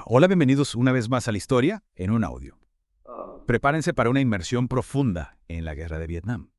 Hola, bienvenidos una vez más a la historia en un audio. Prepárense para una inmersión profunda en la guerra de Vietnam.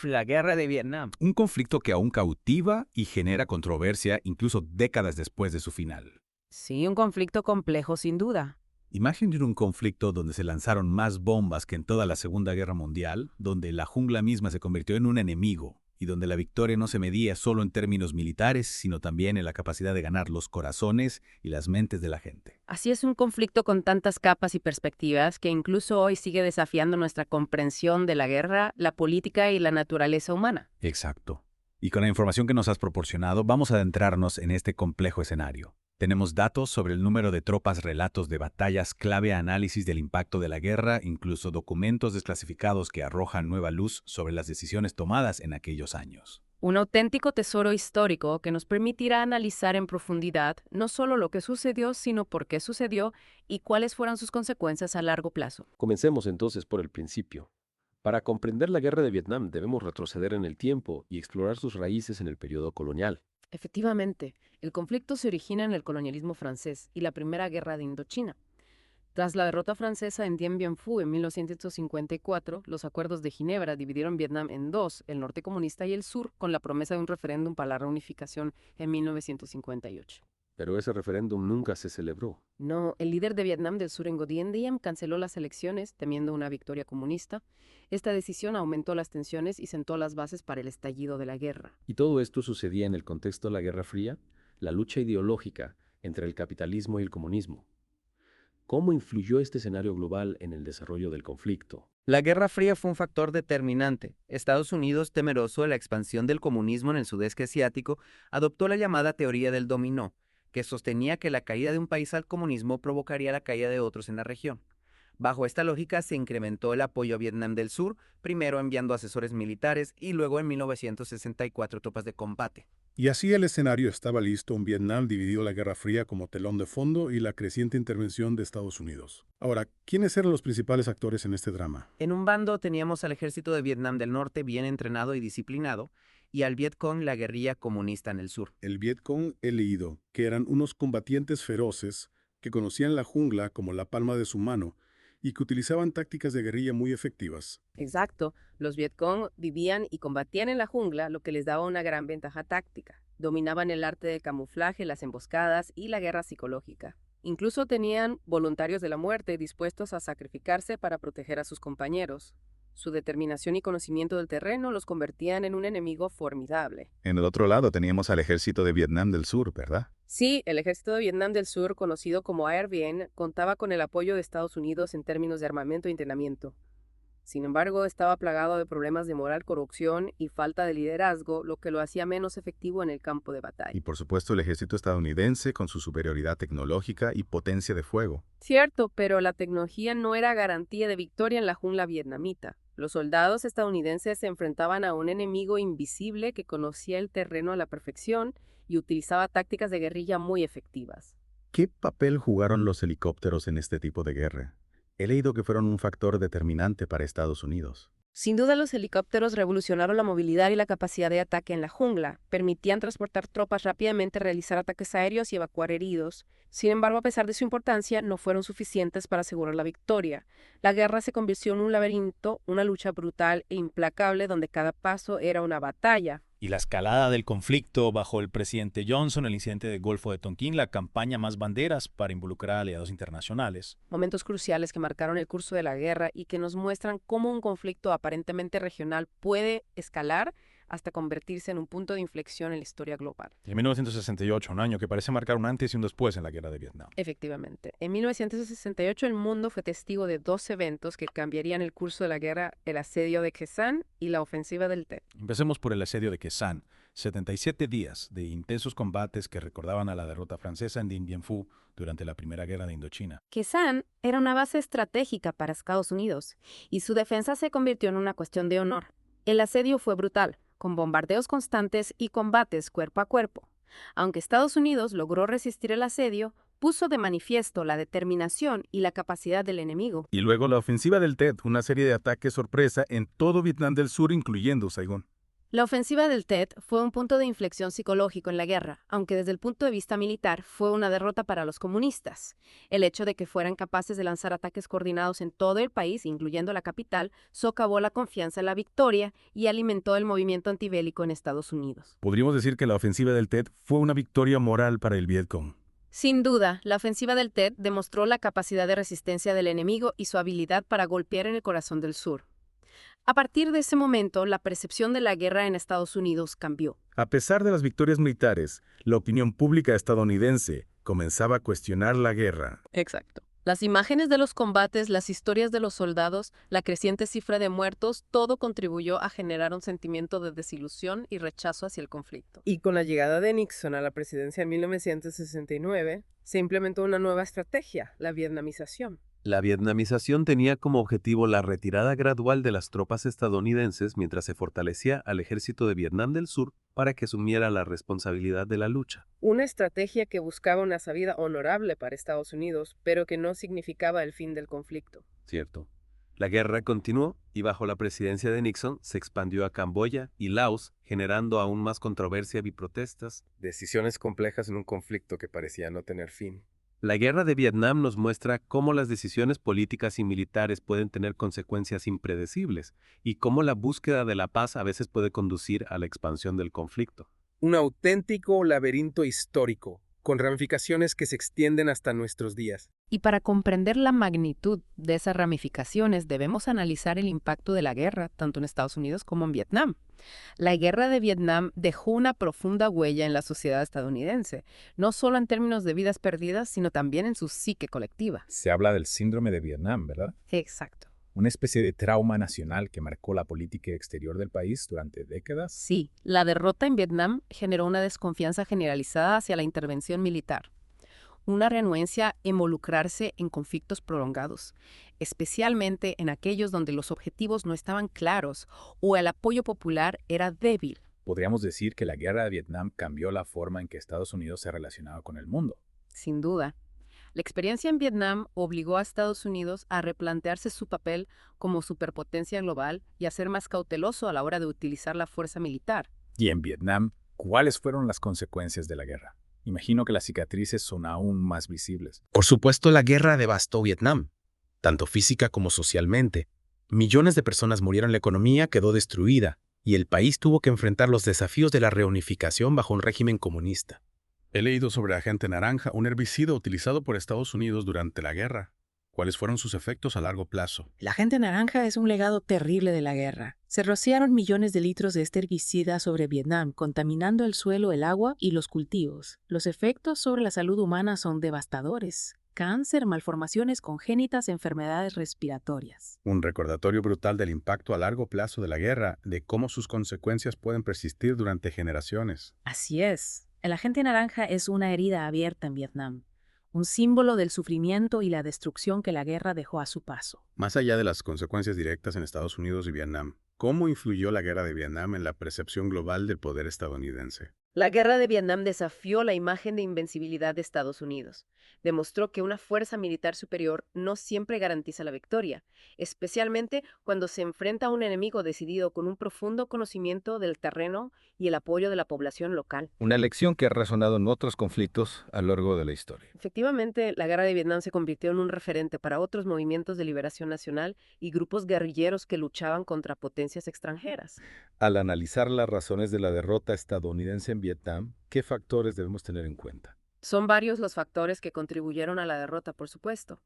La guerra de Vietnam. Un conflicto que aún cautiva y genera controversia incluso décadas después de su final. Sí, un conflicto complejo sin duda. Imaginen un conflicto donde se lanzaron más bombas que en toda la Segunda Guerra Mundial, donde la jungla misma se convirtió en un enemigo y donde la victoria no se medía solo en términos militares, sino también en la capacidad de ganar los corazones y las mentes de la gente. Así es, un conflicto con tantas capas y perspectivas que incluso hoy sigue desafiando nuestra comprensión de la guerra, la política y la naturaleza humana. Exacto. Y con la información que nos has proporcionado, vamos a adentrarnos en este complejo escenario. Tenemos datos sobre el número de tropas, relatos de batallas, clave análisis del impacto de la guerra, incluso documentos desclasificados que arrojan nueva luz sobre las decisiones tomadas en aquellos años. Un auténtico tesoro histórico que nos permitirá analizar en profundidad no solo lo que sucedió, sino por qué sucedió y cuáles fueron sus consecuencias a largo plazo. Comencemos entonces por el principio. Para comprender la guerra de Vietnam debemos retroceder en el tiempo y explorar sus raíces en el periodo colonial. Efectivamente, el conflicto se origina en el colonialismo francés y la Primera Guerra de Indochina. Tras la derrota francesa en Dien Bien Phu en 1954, los acuerdos de Ginebra dividieron Vietnam en dos, el norte comunista y el sur, con la promesa de un referéndum para la reunificación en 1958. Pero ese referéndum nunca se celebró. No, el líder de Vietnam del Sur, Ngo Dien Diem, canceló las elecciones temiendo una victoria comunista. Esta decisión aumentó las tensiones y sentó las bases para el estallido de la guerra. Y todo esto sucedía en el contexto de la Guerra Fría, la lucha ideológica entre el capitalismo y el comunismo. ¿Cómo influyó este escenario global en el desarrollo del conflicto? La Guerra Fría fue un factor determinante. Estados Unidos, temeroso de la expansión del comunismo en el sudeste asiático, adoptó la llamada teoría del dominó, que sostenía que la caída de un país al comunismo provocaría la caída de otros en la región. Bajo esta lógica se incrementó el apoyo a Vietnam del Sur, primero enviando asesores militares y luego en 1964 tropas de combate. Y así el escenario estaba listo, un Vietnam dividió la Guerra Fría como telón de fondo y la creciente intervención de Estados Unidos. Ahora, ¿quiénes eran los principales actores en este drama? En un bando teníamos al ejército de Vietnam del Norte bien entrenado y disciplinado, y al Vietcong, la guerrilla comunista en el sur. El Vietcong he leído que eran unos combatientes feroces que conocían la jungla como la palma de su mano y que utilizaban tácticas de guerrilla muy efectivas. Exacto, los Vietcong vivían y combatían en la jungla, lo que les daba una gran ventaja táctica. Dominaban el arte del camuflaje, las emboscadas y la guerra psicológica. Incluso tenían voluntarios de la muerte dispuestos a sacrificarse para proteger a sus compañeros. Su determinación y conocimiento del terreno los convertían en un enemigo formidable. En el otro lado teníamos al ejército de Vietnam del Sur, ¿verdad? Sí, el ejército de Vietnam del Sur, conocido como ARVN, contaba con el apoyo de Estados Unidos en términos de armamento e entrenamiento. Sin embargo, estaba plagado de problemas de moral, corrupción y falta de liderazgo, lo que lo hacía menos efectivo en el campo de batalla. Y por supuesto el ejército estadounidense con su superioridad tecnológica y potencia de fuego. Cierto, pero la tecnología no era garantía de victoria en la jungla vietnamita. Los soldados estadounidenses se enfrentaban a un enemigo invisible que conocía el terreno a la perfección y utilizaba tácticas de guerrilla muy efectivas. ¿Qué papel jugaron los helicópteros en este tipo de guerra? He leído que fueron un factor determinante para Estados Unidos. Sin duda, los helicópteros revolucionaron la movilidad y la capacidad de ataque en la jungla. Permitían transportar tropas rápidamente, realizar ataques aéreos y evacuar heridos. Sin embargo, a pesar de su importancia, no fueron suficientes para asegurar la victoria. La guerra se convirtió en un laberinto, una lucha brutal e implacable donde cada paso era una batalla. Y la escalada del conflicto bajo el presidente Johnson, el incidente del Golfo de Tonkin, la campaña Más Banderas para involucrar a aliados internacionales. Momentos cruciales que marcaron el curso de la guerra y que nos muestran cómo un conflicto aparentemente regional puede escalar hasta convertirse en un punto de inflexión en la historia global. Y en 1968, un año que parece marcar un antes y un después en la guerra de Vietnam. Efectivamente. En 1968 el mundo fue testigo de dos eventos que cambiarían el curso de la guerra: el asedio de Khe Sanh y la ofensiva del Tet. Empecemos por el asedio de Khe Sanh. 77 días de intensos combates que recordaban a la derrota francesa en Dien Bien Phu durante la Primera Guerra de Indochina. Khe Sanh era una base estratégica para Estados Unidos y su defensa se convirtió en una cuestión de honor. El asedio fue brutal, con bombardeos constantes y combates cuerpo a cuerpo. Aunque Estados Unidos logró resistir el asedio, puso de manifiesto la determinación y la capacidad del enemigo. Y luego la ofensiva del Tet, una serie de ataques sorpresa en todo Vietnam del Sur, incluyendo Saigón. La ofensiva del Tet fue un punto de inflexión psicológico en la guerra, aunque desde el punto de vista militar fue una derrota para los comunistas. El hecho de que fueran capaces de lanzar ataques coordinados en todo el país, incluyendo la capital, socavó la confianza en la victoria y alimentó el movimiento antibélico en Estados Unidos. Podríamos decir que la ofensiva del Tet fue una victoria moral para el Vietcong. Sin duda, la ofensiva del Tet demostró la capacidad de resistencia del enemigo y su habilidad para golpear en el corazón del sur. A partir de ese momento, la percepción de la guerra en Estados Unidos cambió. A pesar de las victorias militares, la opinión pública estadounidense comenzaba a cuestionar la guerra. Exacto. Las imágenes de los combates, las historias de los soldados, la creciente cifra de muertos, todo contribuyó a generar un sentimiento de desilusión y rechazo hacia el conflicto. Y con la llegada de Nixon a la presidencia en 1969, se implementó una nueva estrategia, la vietnamización. La vietnamización tenía como objetivo la retirada gradual de las tropas estadounidenses mientras se fortalecía al ejército de Vietnam del Sur para que asumiera la responsabilidad de la lucha. Una estrategia que buscaba una salida honorable para Estados Unidos, pero que no significaba el fin del conflicto. Cierto. La guerra continuó y bajo la presidencia de Nixon se expandió a Camboya y Laos, generando aún más controversia y protestas. Decisiones complejas en un conflicto que parecía no tener fin. La guerra de Vietnam nos muestra cómo las decisiones políticas y militares pueden tener consecuencias impredecibles y cómo la búsqueda de la paz a veces puede conducir a la expansión del conflicto. Un auténtico laberinto histórico, con ramificaciones que se extienden hasta nuestros días. Y para comprender la magnitud de esas ramificaciones, debemos analizar el impacto de la guerra, tanto en Estados Unidos como en Vietnam. La guerra de Vietnam dejó una profunda huella en la sociedad estadounidense, no solo en términos de vidas perdidas, sino también en su psique colectiva. Se habla del síndrome de Vietnam, ¿verdad? Exacto. Una especie de trauma nacional que marcó la política exterior del país durante décadas. Sí, la derrota en Vietnam generó una desconfianza generalizada hacia la intervención militar, una renuencia a involucrarse en conflictos prolongados, especialmente en aquellos donde los objetivos no estaban claros o el apoyo popular era débil. Podríamos decir que la guerra de Vietnam cambió la forma en que Estados Unidos se relacionaba con el mundo. Sin duda. La experiencia en Vietnam obligó a Estados Unidos a replantearse su papel como superpotencia global y a ser más cauteloso a la hora de utilizar la fuerza militar. Y en Vietnam, ¿cuáles fueron las consecuencias de la guerra? Imagino que las cicatrices son aún más visibles. Por supuesto, la guerra devastó Vietnam, tanto física como socialmente. Millones de personas murieron, la economía quedó destruida y el país tuvo que enfrentar los desafíos de la reunificación bajo un régimen comunista. He leído sobre agente naranja, un herbicida utilizado por Estados Unidos durante la guerra. ¿Cuáles fueron sus efectos a largo plazo? El agente naranja es un legado terrible de la guerra. Se rociaron millones de litros de este herbicida sobre Vietnam, contaminando el suelo, el agua y los cultivos. Los efectos sobre la salud humana son devastadores. Cáncer, malformaciones congénitas, enfermedades respiratorias. Un recordatorio brutal del impacto a largo plazo de la guerra, de cómo sus consecuencias pueden persistir durante generaciones. Así es. El agente naranja es una herida abierta en Vietnam, un símbolo del sufrimiento y la destrucción que la guerra dejó a su paso. Más allá de las consecuencias directas en Estados Unidos y Vietnam, ¿cómo influyó la guerra de Vietnam en la percepción global del poder estadounidense? La guerra de Vietnam desafió la imagen de invencibilidad de Estados Unidos. Demostró que una fuerza militar superior no siempre garantiza la victoria, especialmente cuando se enfrenta a un enemigo decidido con un profundo conocimiento del terreno y el apoyo de la población local. Una lección que ha resonado en otros conflictos a lo largo de la historia. Efectivamente, la guerra de Vietnam se convirtió en un referente para otros movimientos de liberación nacional y grupos guerrilleros que luchaban contra potencias extranjeras. Al analizar las razones de la derrota estadounidense en Vietnam, ¿qué factores debemos tener en cuenta? Son varios los factores que contribuyeron a la derrota, por supuesto.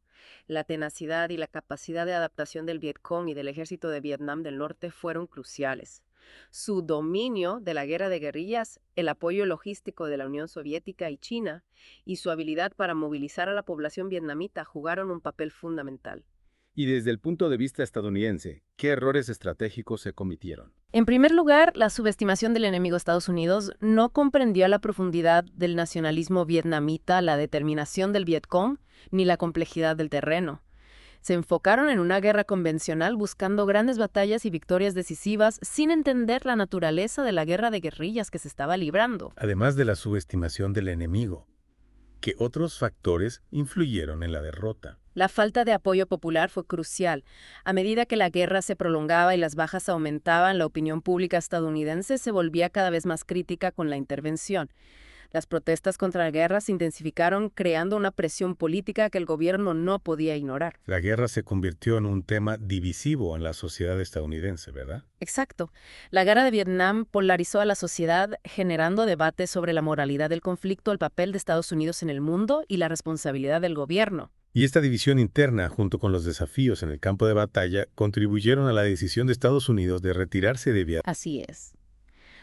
La tenacidad y la capacidad de adaptación del Vietcong y del ejército de Vietnam del Norte fueron cruciales. Su dominio de la guerra de guerrillas, el apoyo logístico de la Unión Soviética y China, y su habilidad para movilizar a la población vietnamita jugaron un papel fundamental. Y desde el punto de vista estadounidense, ¿qué errores estratégicos se cometieron? En primer lugar, la subestimación del enemigo Estados Unidos no comprendió la profundidad del nacionalismo vietnamita, la determinación del Vietcong, ni la complejidad del terreno. Se enfocaron en una guerra convencional buscando grandes batallas y victorias decisivas sin entender la naturaleza de la guerra de guerrillas que se estaba librando. Además de la subestimación del enemigo, ¿qué otros factores influyeron en la derrota? La falta de apoyo popular fue crucial. A medida que la guerra se prolongaba y las bajas aumentaban, la opinión pública estadounidense se volvía cada vez más crítica con la intervención. Las protestas contra la guerra se intensificaron, creando una presión política que el gobierno no podía ignorar. La guerra se convirtió en un tema divisivo en la sociedad estadounidense, ¿verdad? Exacto. La guerra de Vietnam polarizó a la sociedad, generando debates sobre la moralidad del conflicto, el papel de Estados Unidos en el mundo y la responsabilidad del gobierno. Y esta división interna, junto con los desafíos en el campo de batalla, contribuyeron a la decisión de Estados Unidos de retirarse de Vietnam. Así es.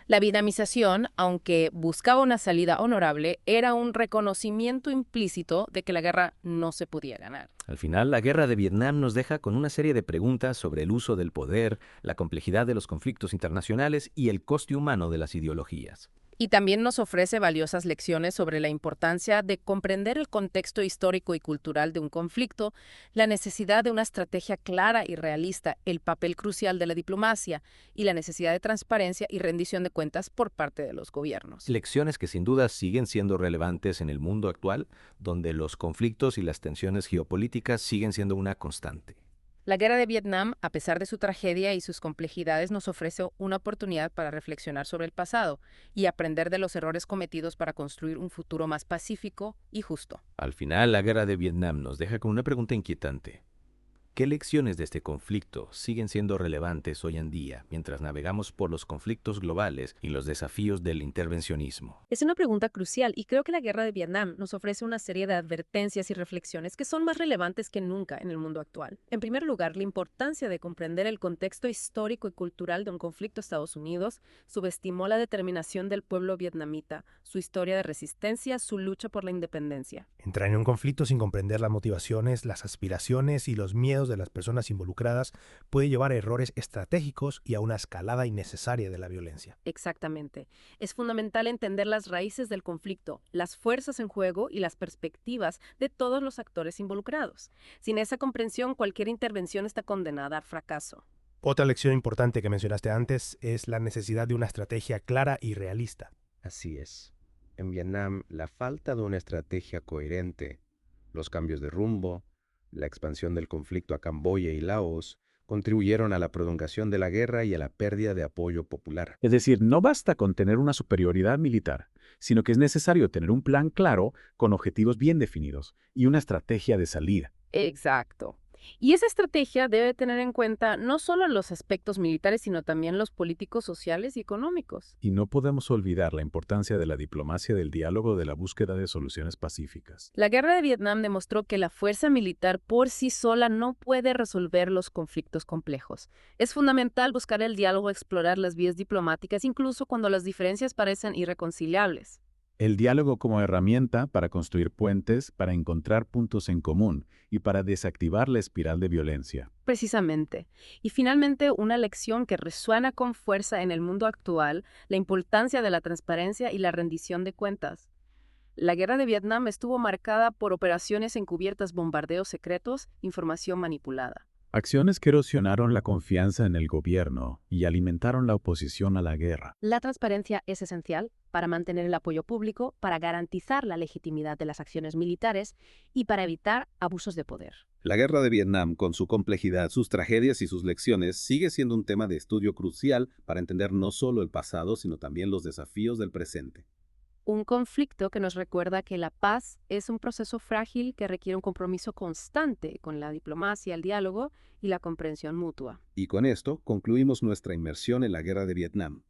La vietnamización, aunque buscaba una salida honorable, era un reconocimiento implícito de que la guerra no se podía ganar. Al final, la guerra de Vietnam nos deja con una serie de preguntas sobre el uso del poder, la complejidad de los conflictos internacionales y el coste humano de las ideologías. Y también nos ofrece valiosas lecciones sobre la importancia de comprender el contexto histórico y cultural de un conflicto, la necesidad de una estrategia clara y realista, el papel crucial de la diplomacia y la necesidad de transparencia y rendición de cuentas por parte de los gobiernos. Lecciones que sin duda siguen siendo relevantes en el mundo actual, donde los conflictos y las tensiones geopolíticas siguen siendo una constante. La guerra de Vietnam, a pesar de su tragedia y sus complejidades, nos ofrece una oportunidad para reflexionar sobre el pasado y aprender de los errores cometidos para construir un futuro más pacífico y justo. Al final, la guerra de Vietnam nos deja con una pregunta inquietante. ¿Qué lecciones de este conflicto siguen siendo relevantes hoy en día mientras navegamos por los conflictos globales y los desafíos del intervencionismo? Es una pregunta crucial y creo que la guerra de Vietnam nos ofrece una serie de advertencias y reflexiones que son más relevantes que nunca en el mundo actual. En primer lugar, la importancia de comprender el contexto histórico y cultural de un conflicto. Estados Unidos subestimó la determinación del pueblo vietnamita, su historia de resistencia, su lucha por la independencia. Entrar en un conflicto sin comprender las motivaciones, las aspiraciones y los miedos de las personas involucradas puede llevar a errores estratégicos y a una escalada innecesaria de la violencia. Exactamente. Es fundamental entender las raíces del conflicto, las fuerzas en juego y las perspectivas de todos los actores involucrados. Sin esa comprensión, cualquier intervención está condenada al fracaso. Otra lección importante que mencionaste antes es la necesidad de una estrategia clara y realista. Así es. En Vietnam, la falta de una estrategia coherente, los cambios de rumbo, la expansión del conflicto a Camboya y Laos contribuyeron a la prolongación de la guerra y a la pérdida de apoyo popular. Es decir, no basta con tener una superioridad militar, sino que es necesario tener un plan claro, con objetivos bien definidos y una estrategia de salida. Exacto. Y esa estrategia debe tener en cuenta no solo los aspectos militares, sino también los políticos, sociales y económicos. Y no podemos olvidar la importancia de la diplomacia, del diálogo, de la búsqueda de soluciones pacíficas. La guerra de Vietnam demostró que la fuerza militar por sí sola no puede resolver los conflictos complejos. Es fundamental buscar el diálogo, explorar las vías diplomáticas, incluso cuando las diferencias parecen irreconciliables. El diálogo como herramienta para construir puentes, para encontrar puntos en común y para desactivar la espiral de violencia. Precisamente. Y finalmente, una lección que resuena con fuerza en el mundo actual, la importancia de la transparencia y la rendición de cuentas. La guerra de Vietnam estuvo marcada por operaciones encubiertas, bombardeos secretos, información manipulada. Acciones que erosionaron la confianza en el gobierno y alimentaron la oposición a la guerra. La transparencia es esencial para mantener el apoyo público, para garantizar la legitimidad de las acciones militares y para evitar abusos de poder. La guerra de Vietnam, con su complejidad, sus tragedias y sus lecciones, sigue siendo un tema de estudio crucial para entender no solo el pasado, sino también los desafíos del presente. Un conflicto que nos recuerda que la paz es un proceso frágil que requiere un compromiso constante con la diplomacia, el diálogo y la comprensión mutua. Y con esto concluimos nuestra inmersión en la guerra de Vietnam.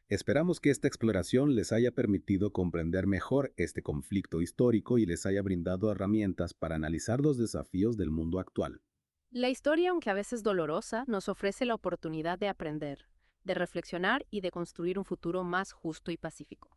Esperamos que esta exploración les haya permitido comprender mejor este conflicto histórico y les haya brindado herramientas para analizar los desafíos del mundo actual. La historia, aunque a veces dolorosa, nos ofrece la oportunidad de aprender, de reflexionar y de construir un futuro más justo y pacífico.